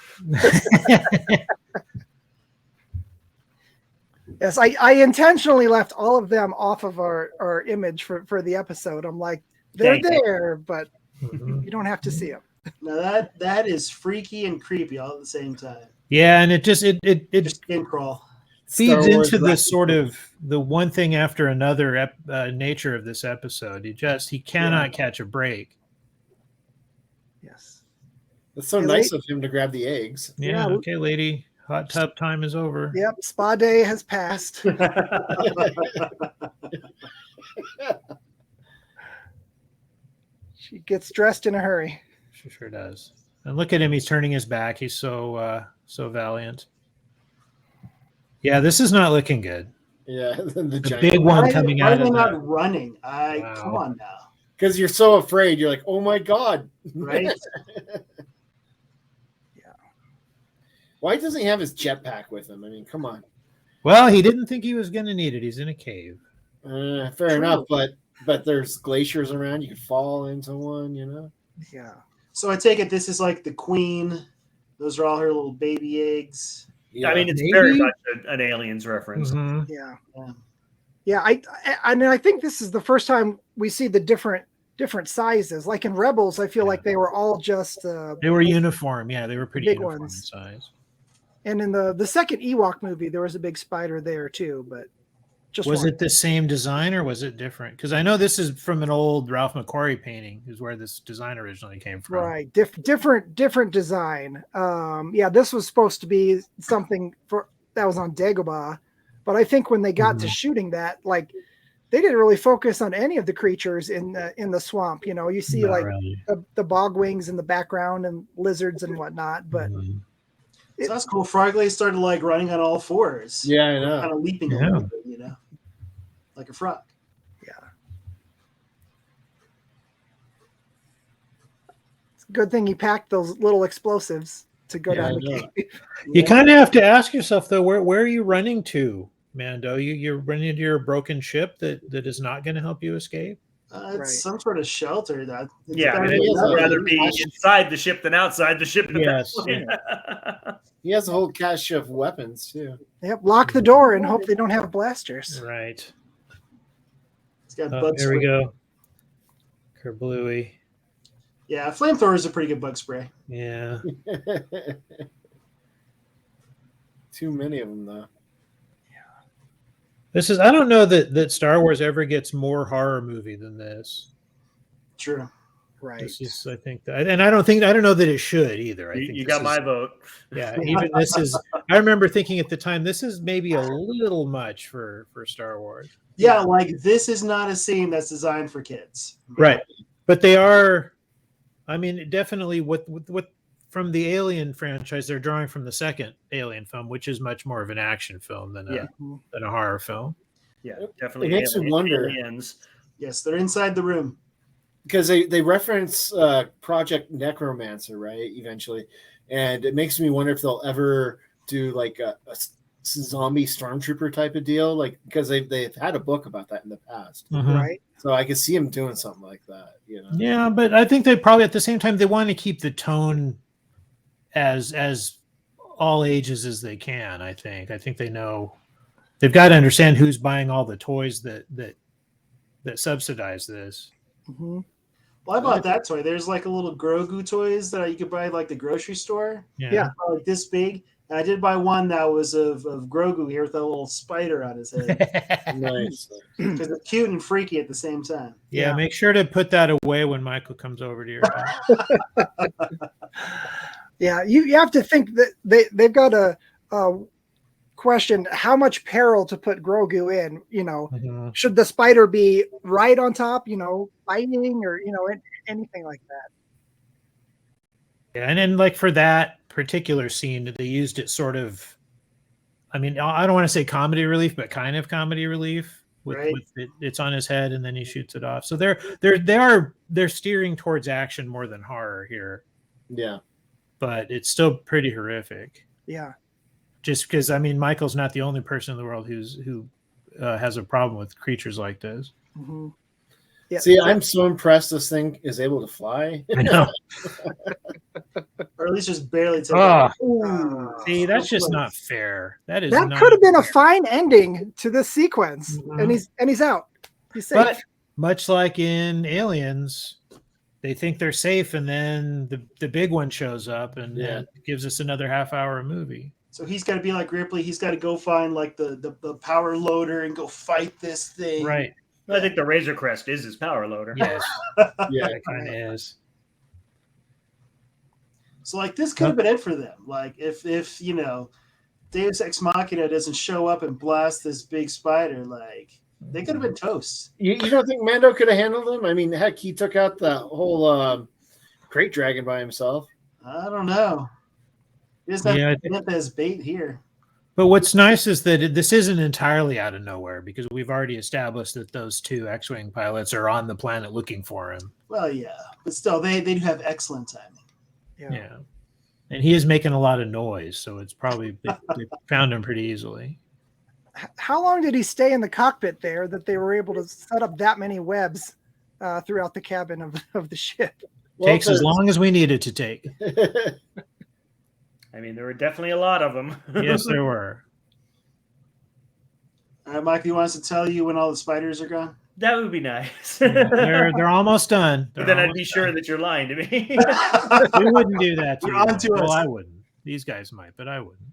Yes, I intentionally left all of them off of our image for the episode. I'm like, they're Thank you. there, but Mhm. you don't have to see them. Now that is freaky and creepy all at the same time. Yeah, and it just it Just skin crawl. feeds Star Wars into the Wrestling. sort of the one thing after another nature of this episode. He cannot catch a break. Yes. It's so Hey, nice of him to grab the eggs. Yeah. Yeah. Okay, lady. Hot tub time is over. Yep. Spa day has passed. She gets dressed in a hurry. She sure does. And look at him. He's turning his back. He's so valiant. Yeah, this is not looking good. Yeah, the The giant big one Why coming are out they of not the, running? Wow. Come on now, because you're so afraid. You're like, oh my god, right? Why doesn't he have his jetpack with him? I mean, come on. Well, he didn't think he was going to need it. He's in a cave. Fair True. enough, but there's glaciers around. You could fall into one, you know. Yeah. So I take it this is like the queen. Those are all her little baby eggs. Yeah. I mean, it's Maybe. very much an Aliens reference. Mhm. Yeah. Yeah. Yeah. I think this is the first time we see the different sizes. Like in Rebels, I feel like they were all just They were uniform. Yeah, they were pretty Big uniform ones. in size. and in the second Ewok movie, there was a big spider there too, but just Was one. it the same design or was it different? Because I know this is from an old Ralph McQuarrie painting, is where this design originally came from. Right, different design. Yeah, this was supposed to be something that was on Dagobah, but I think when they got to shooting that, like, they didn't really focus on any of the creatures in the swamp. You know, you see Not like really. the bog wings in the background and lizards and whatnot, but Mhm. So that's cool. Frogly started like running on all fours. Yeah, I know. Kind of leaping a Yeah. little bit, you know, like a frog. it's a good thing he packed those little explosives to go Yeah, down I the know. cave. You kind of have to ask yourself though, where are you running to, Mando? You're running into your broken ship that is not going to help you escape. It's Right. some sort of shelter. That it's Yeah, I better mean, than is I'd nothing. rather be inside the ship than outside the ship. At Yes, that point. He has a whole cache of weapons too. Yep, lock the door and hope they don't have blasters. Right. It's got Oh, bug here we spray. go. Kerblooey. Yeah, flamethrower is a pretty good bug spray. Yeah. Too many of them though. This is, I don't know that Star Wars ever gets more horror movie than this. True. Right. This is, I think that, and I don't know that it should either. I think You this got my is- vote. Yeah, even this is, I remember thinking at the time, this is maybe a little much for Star Wars. Yeah, like this is not a scene that's designed for kids. Right. But they are, I mean, definitely what from the Alien franchise, they're drawing from the second Alien film, which is much more of an action film than a horror film. Yeah, definitely. It makes me wonder. Aliens. Yes, they're inside the room. Because they reference Project Necromancer, right? Eventually, and it makes me wonder if they'll ever do like a zombie stormtrooper type of deal, like because they've had a book about that in the past. Right. So I could see them doing something like that, you know. Yeah, but I think they probably at the same time they want to keep the tone as all ages as they can. I think they know they've got to understand who's buying all the toys that subsidize this. Mm-hmm. Well, I bought that toy. There's like a little Grogu toys that you could buy at like the grocery store. Yeah. Like this big. And I did buy one that was of Grogu here with a little spider on his head. Nice. Because it's cute and freaky at the same time. Yeah, make sure to put that away when Michael comes over to your house. Yeah, you have to think that they've got a question how much peril to put Grogu in. You know, Mhm. should the spider be right on top? You know, fighting or anything like that. Yeah, and then like for that particular scene, they used it sort of. I mean, I don't want to say comedy relief, but kind of comedy relief. With it's on his head, and then he shoots it off. So they're steering towards action more than horror here. Yeah. But it's still pretty horrific. Yeah. Just because, I mean, Michael's not the only person in the world who has a problem with creatures like this. Mm-hmm. Yeah. See, I'm so impressed this thing is able to fly. I know. Or at least just barely take Ah, off. Ooh, see, that's so just close. not fair. That is That not could have been a fair. fine ending to this sequence, and he's out. He's safe. But much like in Aliens, they think they're safe, and then the big one shows up and gives us another half-hour movie. So he's got to be like Ripley. He's got to go find like the power loader and go fight this thing. Right. I think the Razor Crest is his power loader. Yes. Yeah. That kind of is. So like this could have been it for them. Like if you know, Deus Ex Machina doesn't show up and blast this big spider, like they could have been toast. You don't think Mando could have handled him? I mean, heck, he took out the whole crate dragon by himself. I don't know. He doesn't have to get as bait here. But what's nice is that this isn't entirely out of nowhere, because we've already established that those two X-Wing pilots are on the planet looking for him. Well, yeah. But still, they do have excellent timing. Yeah. And he is making a lot of noise, so it's probably they found him pretty easily. How long did he stay in the cockpit there that they were able to set up that many webs throughout the cabin of the ship? Takes as long as we need it to take. I mean, there were definitely a lot of them. Yes, there were. All right, Mike, you want us to tell you when all the spiders are gone? That would be nice. They're almost done. But then I'd be sure that you're lying to me. We wouldn't do that to You're you. onto Well, us. I wouldn't. These guys might, but I wouldn't.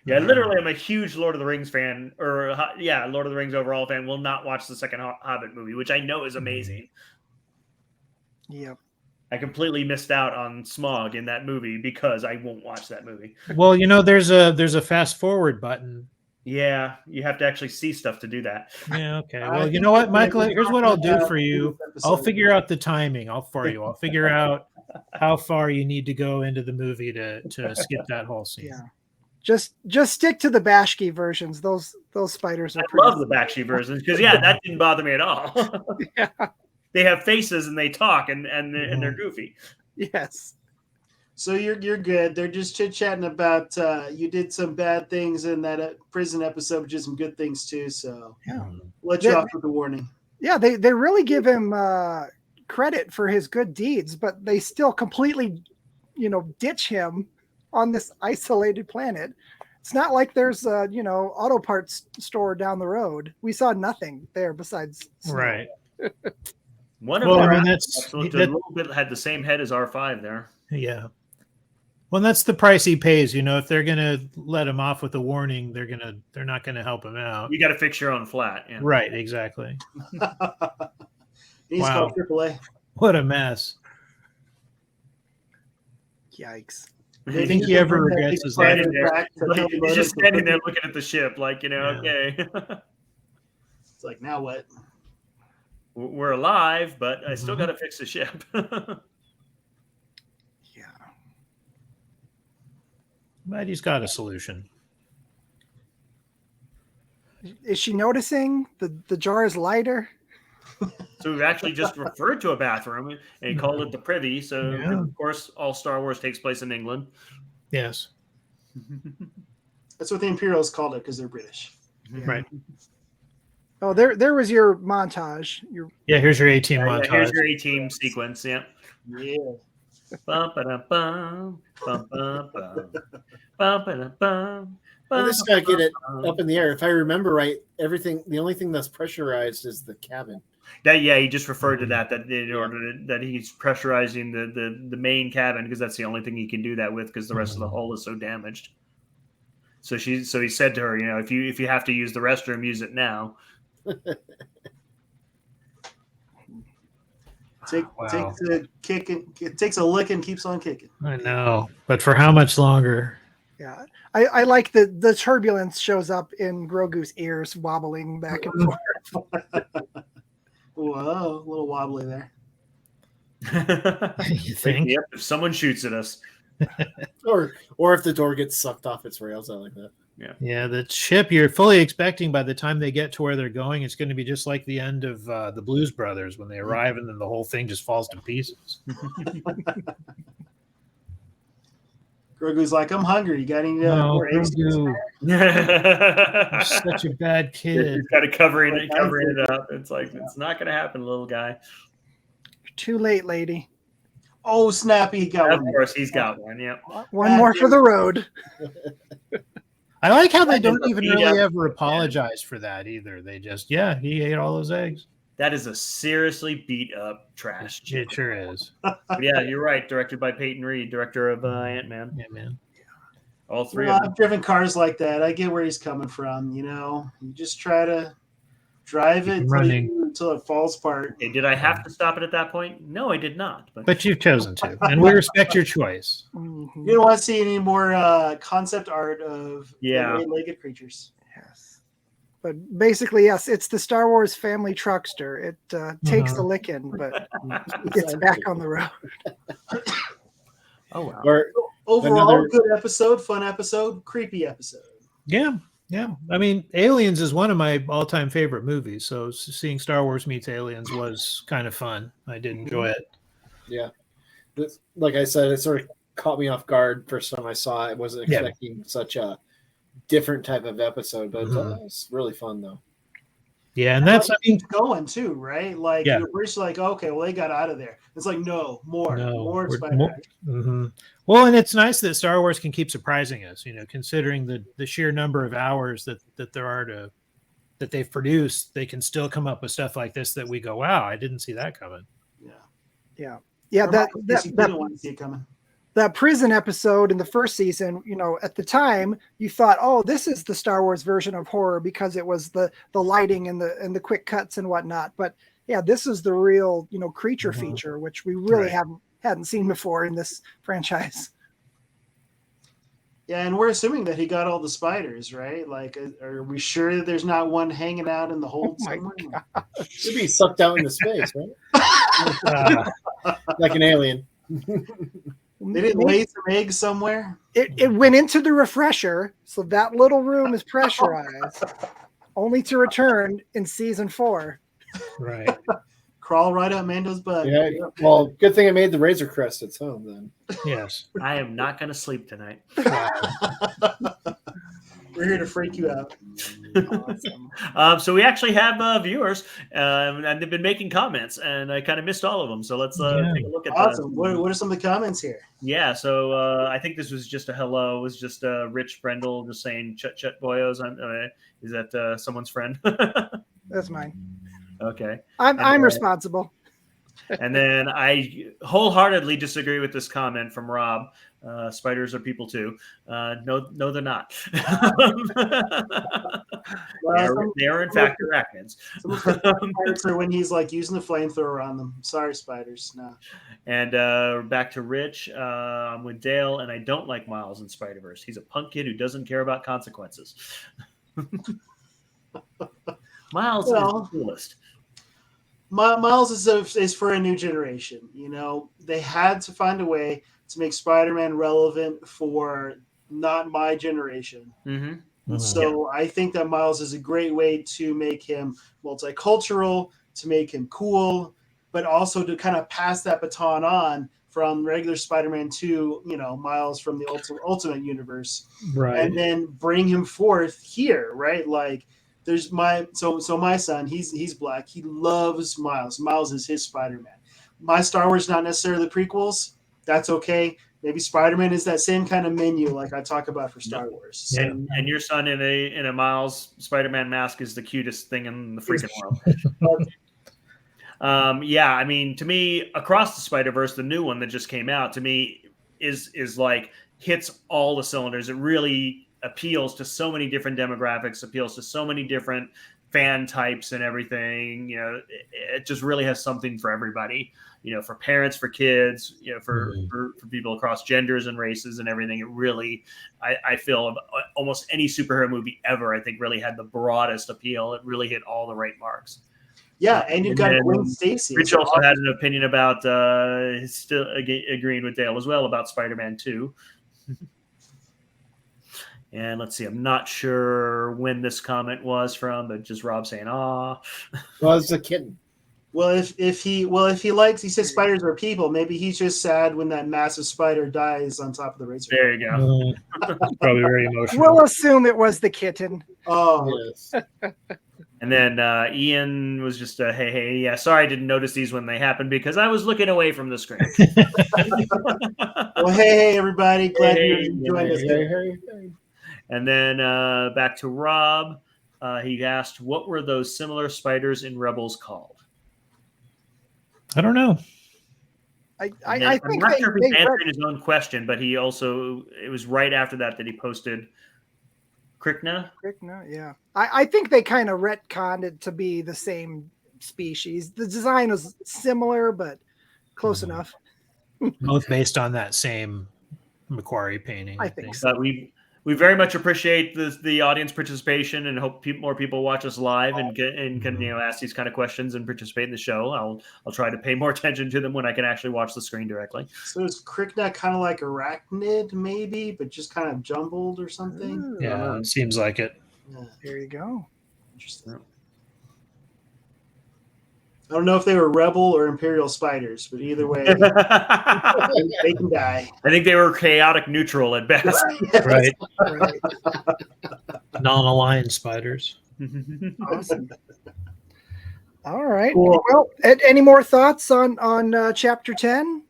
Yeah, literally, I'm a huge Lord of the Rings fan, or Lord of the Rings overall fan. Will not watch the second Hobbit movie, which I know is amazing. Yep. I completely missed out on Smaug in that movie because I won't watch that movie. Well, there's a fast forward button. Yeah, you have to actually see stuff to do that. Yeah, okay. Well, you know what, Michael? Here's what I'll do for you. I'll figure out the timing. I'll figure out how far you need to go into the movie to skip that whole scene. Yeah. Just stick to the Bashki versions. Those spiders are. I love the Bakshi versions because that didn't bother me at all. Yeah. They have faces and they talk and they're goofy. Yes. So you're good. They're just chit chatting about you did some bad things in that prison episode, but just some good things too. So let you off with the warning. Yeah, they really give him credit for his good deeds, but they still completely, ditch him on this isolated planet. It's not like there's a auto parts store down the road. We saw nothing there besides snow. Right. One of them looked a little bit had the same head as R5 there. Yeah. Well, that's the price he pays. If they're gonna let him off with a warning, they're not gonna help him out. You got to fix your own flat. Yeah. Right. Exactly. He's called AAA. What a mess. Yikes. Do you think he ever regrets his life? He's just standing there looking at the ship, like okay. It's like, now what? We're alive, but I still got to fix the ship. But he's got a solution. Is she noticing the jar is lighter? So we've actually just referred to a bathroom and called it the privy. So of course, all Star Wars takes place in England. Yes. That's what the Imperials called it because they're British. Right. Oh, there was your montage. Here's your A-Team montage. Here's your A-Team sequence. Yeah. Yeah. Bum, ba-dum, bum, bum, bum, bum. Bum, ba-dum, bum, Well, this got to get it up in the air. If I remember right, the only thing that's pressurized is the cabin. He just referred to that in order that he's pressurizing the main cabin because that's the only thing he can do that with because the rest of the hull is so damaged. So he said to her, if you have to use the restroom, use it now. Takes a kick and it takes a lick and keeps on kicking. I know, but for how much longer? Yeah, I like the turbulence shows up in Grogu's ears, wobbling back and forth. Whoa, a little wobbly there. You think? Yep, if someone shoots at us, or if the door gets sucked off its rails, I like that. Yeah, the ship you're fully expecting by the time they get to where they're going, it's going to be just like the end of the Blues Brothers when they arrive and then the whole thing just falls to pieces. Grogu's like, I'm hungry. You got any No, more eggs? Grogu, you're He's such a bad kid. got to covering it up. It's like it's not going to happen, little guy. You're too late, lady. Oh, Snappy got Of one. course, he's got one. Yeah. One more for the road. I like how they don't is a even beat really up. ever apologize for that either. They just, he ate all those eggs. That is a seriously beat up trash. It sure is. But yeah, you're right. Directed by Peyton Reed, director of Ant-Man. Yeah, man. All three of them. I've driven cars like that. I get where he's coming from. You just try to drive it until it falls apart. Hey, did I have to stop it at that point? No, I did not. But you've chosen to, and we respect your choice. You don't want to see any more concept art of eight-legged creatures. Yes. But basically, yes, it's the Star Wars family truckster. It takes the licking, but it's back on the road. Oh, wow. Or Overall, good episode, fun episode, creepy episode. Yeah. I mean, Aliens is one of my all-time favorite movies. So seeing Star Wars meets Aliens was kind of fun. I did enjoy it. Yeah. Like I said, it sort of caught me off guard first time I saw it. I wasn't expecting such a different type of episode, but it's really fun though. Yeah, and that's going too, right? Like you're first like, okay, well they got out of there. It's like more Spider-Man. Well, and it's nice that Star Wars can keep surprising us, considering the sheer number of hours that there are that they've produced, they can still come up with stuff like this that we go, wow, I didn't see that coming. Yeah. That didn't want to see it coming. That prison episode in the first season, at the time you thought, oh, this is the Star Wars version of horror because it was the lighting and the quick cuts and whatnot. But yeah, this is the real, creature feature, which we really hadn't seen before in this franchise. Yeah, and we're assuming that he got all the spiders, right? Like, are we sure that there's not one hanging out in the hold somewhere? Should be sucked out into space, right? Like an alien. They didn't lay some eggs somewhere? It went into the refresher, so that little room is pressurized, only to return in season 4. Right. Crawl right up Mando's butt. Yeah. Well, good thing I made the Razor Crest at home then. Yes. I am not going to sleep tonight. We're here to freak you out. Awesome. So we actually have viewers, and they've been making comments, and I kind of missed all of them. So let's take a look at that. Awesome. What are some of the comments here? Yeah, so I think this was just a hello. It was just Rich Brendel just saying chut boyos. Is that someone's friend? That's mine. Okay. I'm responsible. And then I wholeheartely disagree with this comment from Rob. Spiders are people too. No, they're not. They are in fact arachnids. Spiders are when he's like using the flamethrower on them. Sorry, spiders. No. And back to Rich. I'm with Dale, and I don't like Miles in Spider-Verse. He's a punk kid who doesn't care about consequences. Miles is the coolest. Miles is for a new generation. They had to find a way to make Spider-Man relevant for not my generation. Mm-hmm. So I think that Miles is a great way to make him multicultural, to make him cool, but also to kind of pass that baton on from regular Spider-Man to, Miles from the Ultimate Universe. Right. And then bring him forth here, right? Like, there's my son, he's black. He loves Miles. Miles is his Spider-Man. My Star Wars, not necessarily the prequels. That's okay. Maybe Spider-Man is that same kind of menu like I talk about for Star Wars. So, and your son in a Miles Spider-Man mask is the cutest thing in the freaking world. Yeah, I mean, to me, Across the Spider-Verse, the new one that just came out, to me is like hits all the cylinders. It really appeals to so many different demographics, appeals to so many different fan types and everything. It just really has something for everybody. For parents, for kids, for people across genders and races and everything. It really, I feel almost any superhero movie ever, I think really had the broadest appeal. It really hit all the right marks. Yeah, and you've got Gwen Stacy. Rich also had an opinion about, still agreeing with Dale as well about Spider-Man 2. And let's see, I'm not sure when this comment was from, but just Rob saying, "Ah." Well, it's a kitten. Well, if he likes, he says spiders are people. Maybe he's just sad when that massive spider dies on top of the razor. There you go. Probably very emotional. We'll assume it was the kitten. Oh, Yes. And then Ian was just hey, yeah, sorry I didn't notice these when they happened because I was looking away from the screen. well, hey, everybody, glad Hey, you joined us. And then back to Rob. He asked, what were those similar spiders in Rebels called? I don't know. I I'm think not sure if he's answering his own question, but he also, it was right after that he posted Krykna. Krykna, yeah. I think they kind of retconned it to be the same species. The design was similar, but close enough. Both based on that same Macquarie painting. I think so. We very much appreciate the audience participation and hope more people watch us live and can ask these kind of questions and participate in the show. I'll try to pay more attention to them when I can actually watch the screen directly. So is Krykna kind of like arachnid, maybe, but just kind of jumbled or something? Ooh, Yeah, it seems like it. Yeah. there you go. Interesting. I don't know if they were rebel or imperial spiders, but either way, they can die. I think they were chaotic neutral at best. Right. Right. Non-aligned spiders. Awesome. All right. Cool. Well, any more thoughts on chapter 10?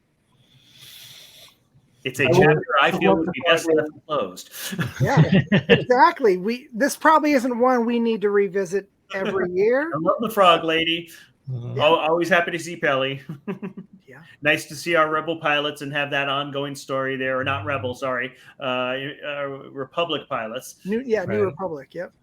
It's a chapter I feel would be best left closed. Yeah, exactly. This probably isn't one we need to revisit every year. I love the frog lady. Mhm. Always happy to see Pelly. Yeah. Nice to see our Rebel pilots and have that ongoing story there. Or not Rebel, sorry. Republic pilots. New Right. Republic. Yep.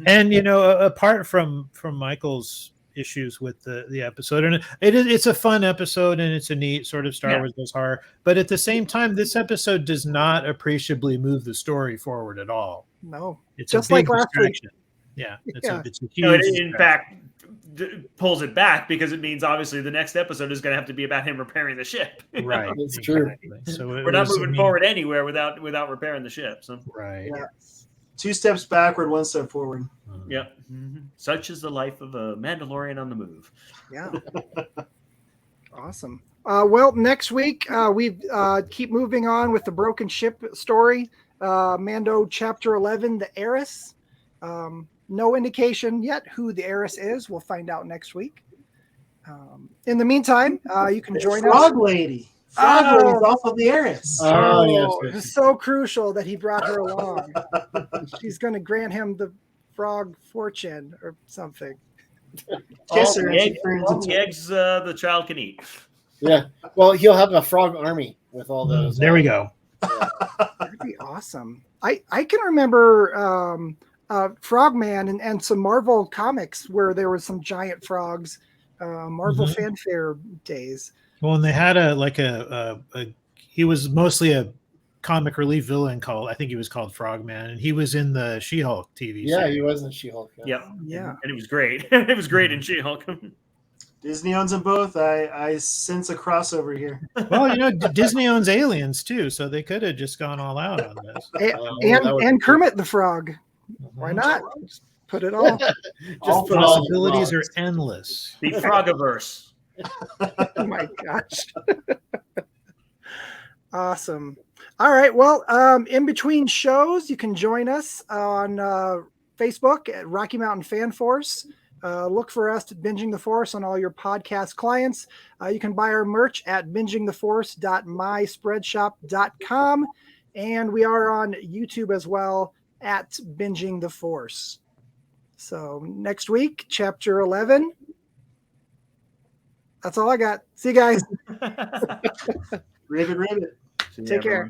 And apart from Michael's issues with the episode, and it's a fun episode and it's a neat sort of Star Wars goes horror, but at the same time, this episode does not appreciably move the story forward at all. No. It's Just a big like last week. distraction. Yeah, it's Yeah. a huge. In distraction. fact, pulls it back because it means obviously the next episode is going to have to be about him repairing the ship. Right, It's true. So We're not moving forward anywhere without repairing the ship. So Right. Yeah. 2 steps backward, 1 step forward. yeah, such is the life of a Mandalorian on the move. Yeah. Awesome. Well, next week we keep moving on with the broken ship story. Mando chapter 11, the heiress. No indication yet who the heiress is. We'll find out next week. In the meantime, you can join Frog us. Lady. Frog Lady's also the heiress. Oh, yes. It's so crucial that he brought her along. She's going to grant him the frog fortune or something. Kiss her and she Egg, turns all into the eggs the child can eat. Yeah. Well, he'll have a frog army with all those. There we go. That'd be awesome. I can remember Frogman and some Marvel comics where there was some giant frogs. Marvel fanfare days. Well, and they had he was mostly a comic relief villain I think he was called Frogman, and he was in the She-Hulk TV Yeah, series. he was in She-Hulk. Yep. Yeah. And it was great. It was great in She-Hulk. Disney owns them both. I sense a crossover here. Well, Disney owns Aliens too, so they could have just gone all out on this. And Kermit the Frog. Why not? Just put it all. All possibilities are endless. The Frogiverse. Oh my gosh. Awesome. All right. Well, in between shows, you can join us on Facebook at Rocky Mountain Fan Force. Look for us at Binging the Force on all your podcast clients. You can buy our merch at bingingtheforce.myspreadshop.com. And we are on YouTube as well at Binging the Force. So next week, chapter 11. That's all I got. See you guys. Ribbit. Take care.